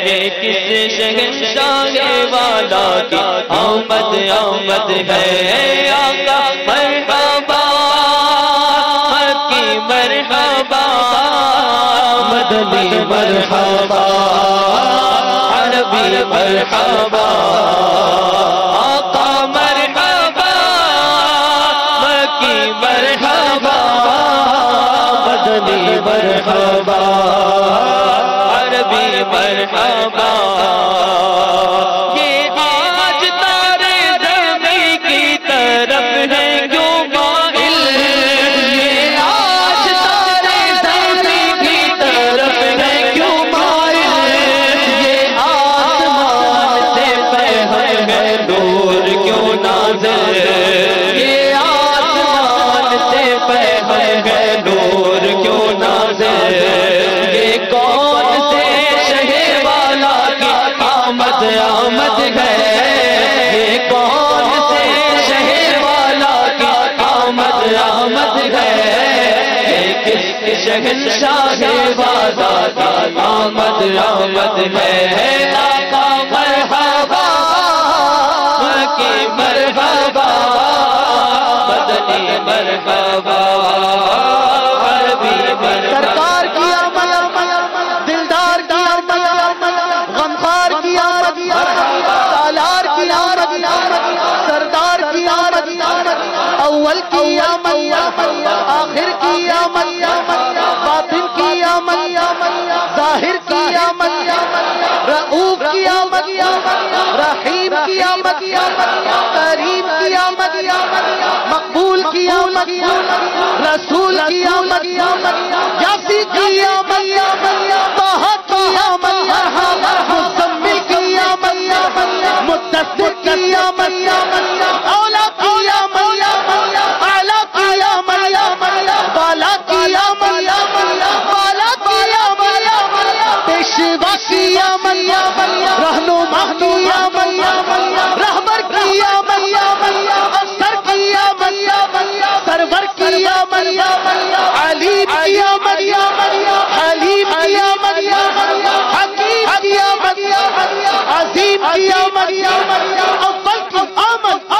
یہ کس شہنشاہ والا کی آمد آمد ہے آقا مرحبا مکی مرحبا مدنی مرحبا عربی مرحبا آقا مرحبا مکی مرحبا مدنی مرحبا عربی مرحبا یہ آج تارے زمین کی طرف ہے کیوں مائل یہ آج تارے زمین کی طرف ہے کیوں مائل یہ آسمان سے پہن ہے نور کیوں نازل یہ آسمان سے پہن ہے نور کیوں نازل یہ کون سے شہر والا کی آمد آمد ہے یہ کون سے شہر والا کی آمد آمد ہے یہ کس شہنشاہ والا کی آمد آمد ہے آقا مرحبا مکی مرحبا مدنی مرحبا عربی مرحبا سرکار کی آمد دلدار کی آمد غمخوار کی آمد سالار کی آمد سردار کی آمد اول کی آمد آخر کی آمد باطن کی آمد مقبول کی آمد رسول کی آمد یاسی کی آمد طه کی آمد مزمل کی آمد مدثر کی آمد اولا کی آمد اعلی کی آمد بالا کی آمد بالا کی آمد پیشوا کی آمد رہنما کی آمد رہبر کی آمد افسر کی آمد سرور کی آمد علیم کی آمد حلیم کی آمد حکیم کی آمد عظیم کی آمد اول کی آمد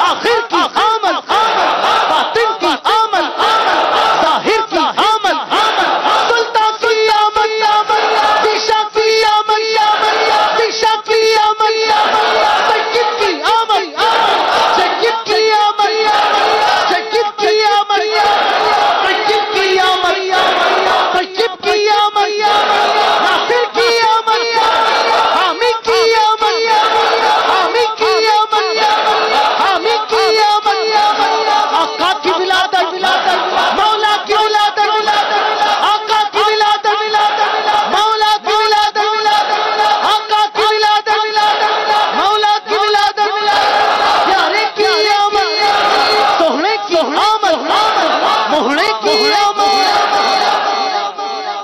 آخر کی آمد باطن کی آمد ظاہر کی آمد سلطان کی آمد دیشا کی آمد دیشا کی آمد سید کی آمد سید کی آمد سید کی آمد سید کی آمد سید کی آمد ناصر کی آمد حامی کی آمد حامی کی آمد حامی کی آمد آقا کی ولادت مولا کی ولادت آقا کی ولادت مولا کی ولادت آقا کی ولادت مولا کی ولادت پیارے کی آمد سوہنے کی آمد موہنے کی آمد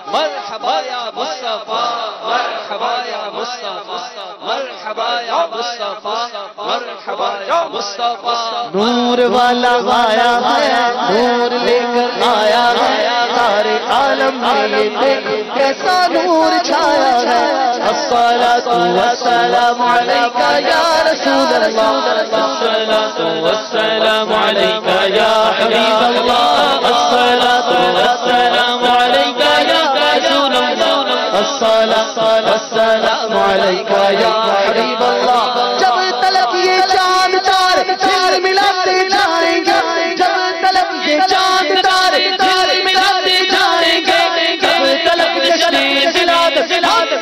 مرحبا یا مصطفیٰ مرحبا یا مصطفیٰ مرحبا یا مصطفیٰ مرحبا یا مصطفیٰ نور والا آیا ہے نور لے کر آیا ہے سارے عالم میں یہ دیکھ کیسا نور چھایا ہے الصلاۃ والسلام علیک یا رسول اللہ الصلاۃ والسلام علیک یا حبیب اللہ الصلاۃ والسلام علیک یا رسول اللہ الصلاۃ والسلام علیک یا حبیب اللہ جب تلک یہ چاند تار پھر ملاتے جائیں گے جب تلک یہ چاند تار پھر ملاتے جائیں گے جب تلک جشن ولادت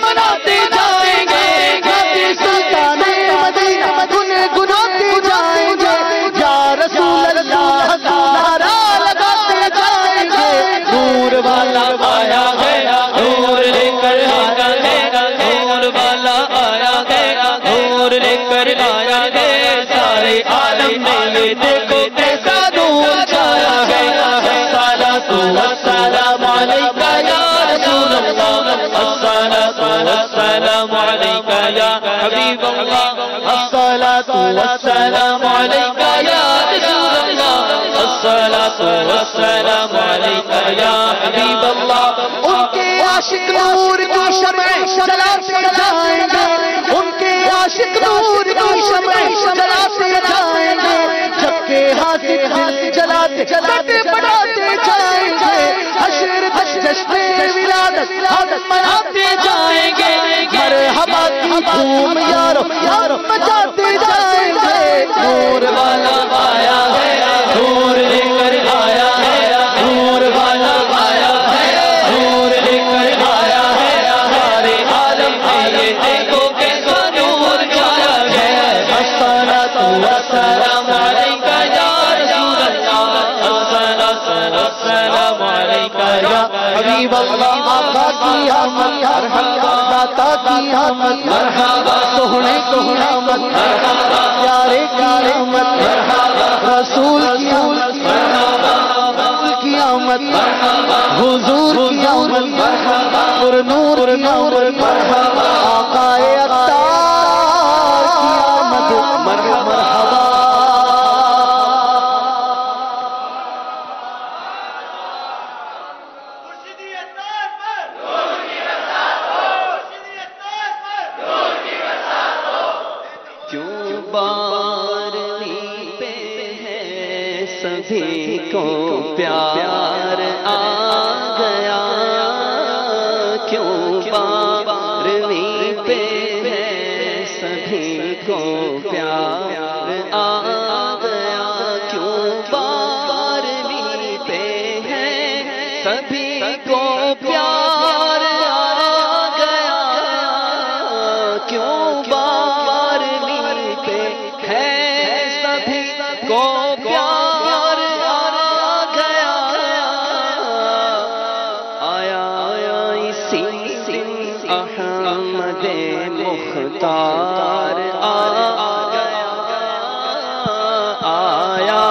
مناتے جائیں گے گاتے سلطان مدینہ گنگناتے جائیں گے یا رسول اللہ نعرہ لگاتے جائیں گے نور والا آیا ہے نور لے کر آیا ہے نور والا آیا ہے نور لے کر آیا ہے سارے عالم میں یہ دیکھو کیسا نور چھایا ہے الصلاۃ والسلام علیک یا رسول اللہ الصلاۃ والسلام علیک یا حبیب اللہ الصلاۃ والسلام علیک یا رسول اللہ الصلاۃ والسلام علیک یا حبیب اللہ ان کے عاشق نور کی شمع جلاتے جائیں گے ان کے عاشق نور کی شمع جلاتے جائیں گے جبکہ حاضر دل جلاتے بڑھاتے جائیں گے حشر جشن ولادت ہم مناتے جائیں گے مرحبا کی دھوم یارو مچاتے جائیں گے نور والا آیا ہے نور لے کر آیا ہے نور والا آیا ہے نور لے کر آیا ہے سارے عالم میں یہ دیکھو کیسا نور چھایا ہے الصلاۃ والسلام علیک یا رسول اللہ الصلاۃ والسلام علیک یا حبیب اللہ آقا کی آمد مرحبا داتا کی آمد مرحبا سوہنے کی آمد مرحبا پیارے کی آمد مرحبا رسول کی آمد مرحبا کی آمد مرحبا حضور کی آمد مرحبا پر نور کی آمد مرحبا آقا اختار کی آمد مرحبا کیوں بارہویں پہ ہے سبھی کو پیار آ گیا کیوں بارہویں پہ ہے سبھی کو پیار آ گیا کیوں بارہویں پہ ہے سبھی کو پیار آ گیا کیوں بارہویں پہ ہے سبھی مختار آیا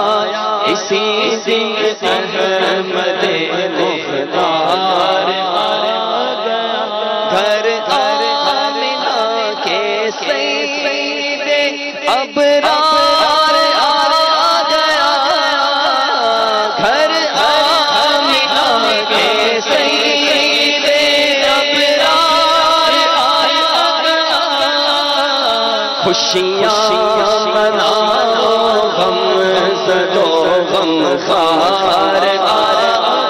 اسی سے احمد مختار گھر آمنہ کے سید ابرار آ گیا گھر آمنہ کے سید ابرار آ گیا خوشیاں مناؤ غم زدو غم خار آ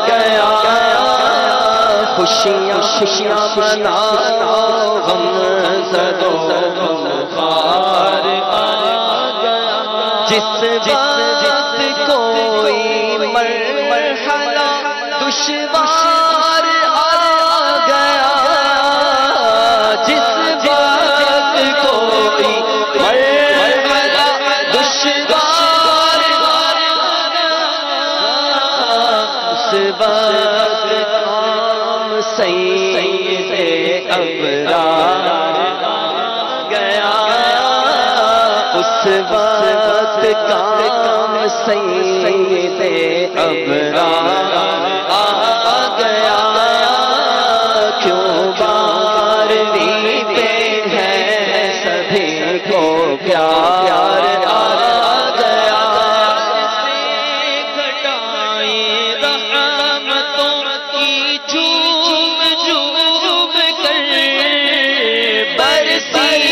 گیا خوشیاں مناؤ غم زدو غم خار آ گیا جس وقت کوئی مرحلہ دشوار آ گیا جس وقت کوئی مرحلہ دشوار اس وقت کام سید ابرار گیا اس وقت کام سید ابرار آ گیا کیوں بارہویں پہ ہے سبھی کو پیار آ گیا رحمتوں کی جھوم جھوم کر برسی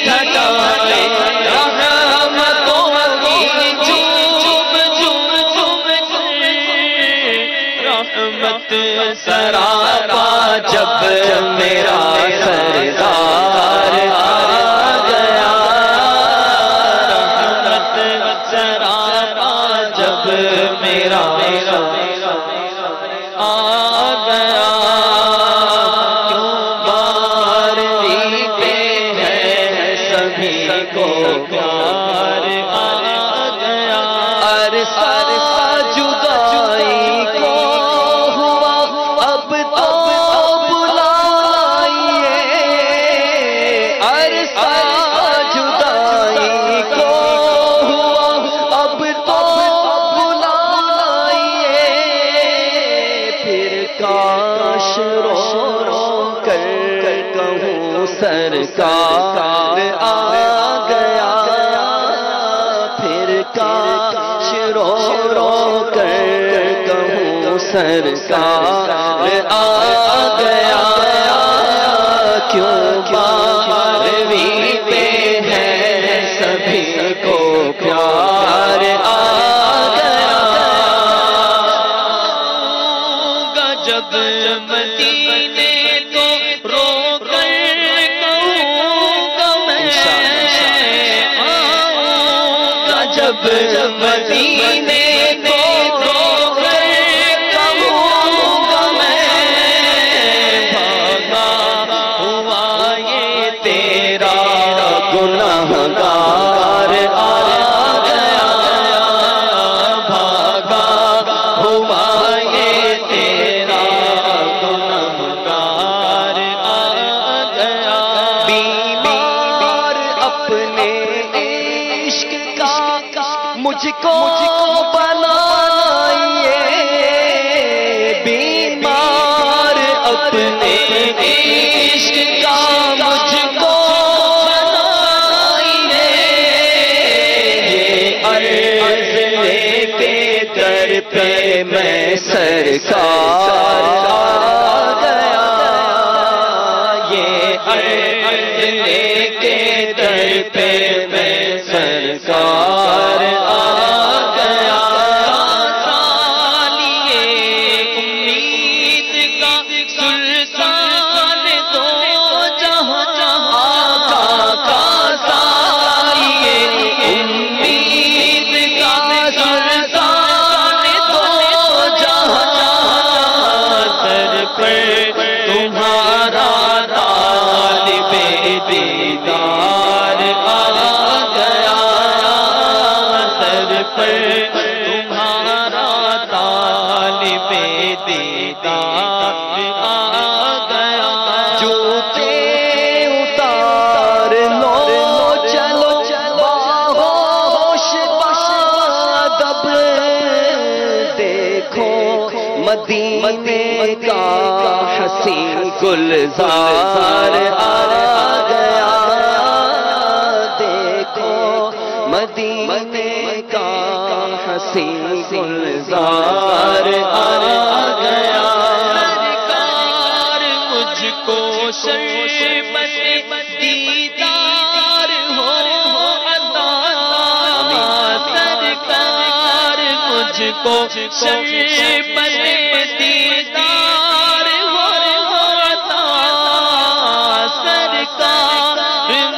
گھٹائے رحمتوں کی جھوم جھوم کر رحمت سراپا جب میرا سردار آ گیا رحمت سراپا جب میرا آ گیا کیوں بارہویں پہ ہے سبھی کو پیار آ گیا عرصہ جدائی کو ہوا اب تو بلائیے عرصہ جدائی کو ہوا اب تو بلائیے پھر کاش رو رو کر کہوں سرکار آ گیا پھر کاش رو رو کر کہوں سرکار آ گیا کیوں بارہویں پہ ہے سبھی کو پیار آ گیا جب مدینے کو رو کر کہوں گا میں آؤں گا جب مدینے کو رو کر کہوں گا میں بھاگا ہوا یہ تیرا گنہگار آ گیا بھاگا ہوا یہ تیرا گنہگار آ گیا بیمار اپنے عشق کا مجھ کو بنائیے بیمار اپنے عشق کا مجھ کو بنائیے یہ عرض لے کے در پہ میں سرکار آ گیا یہ عرض لے کے در پہ میں سرکار آ گیا سالیے امید کا سلطان دو جہاں کا سالیے امید کا سلطان دو جہاں در پر تمہارا طالب دیدار آ گیا مدینے کا حسین گلزار آ گیا، دیکھو مدینے کا حسین گلزار آ گیا، سرکار مجھ کو شربت دیدار ہو عطا، سرکار مجھ کو شربت دیدار ہو عطا، سرکار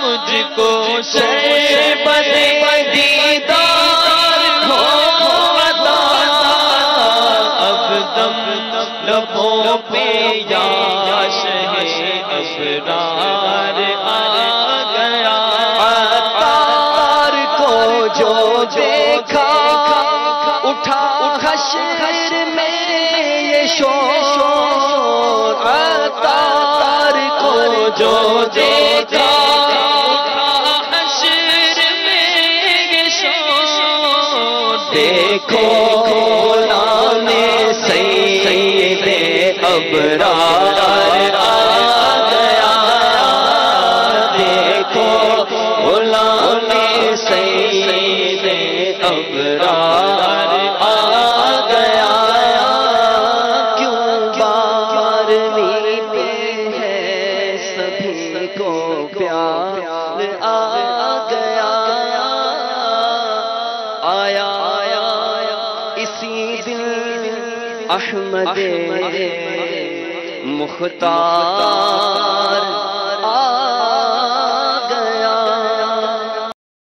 مجھ کو شربت دیدار ہو عطا، اب دم لبوں پہ یا شہ اسرار آ گیا، عطار کو جو دیکھا اٹھا حشر میں یہ شور، عطار کو جو دیکھا اٹھا حشر میں یہ شور، دیکھو غلام سید ابرار آ گیا، دیکھو غلام سید ابرار آ گیا، کیوں بارہویں پہ ہے سبھی کو پیار آ گیا، آیا اسی دن احمد مختار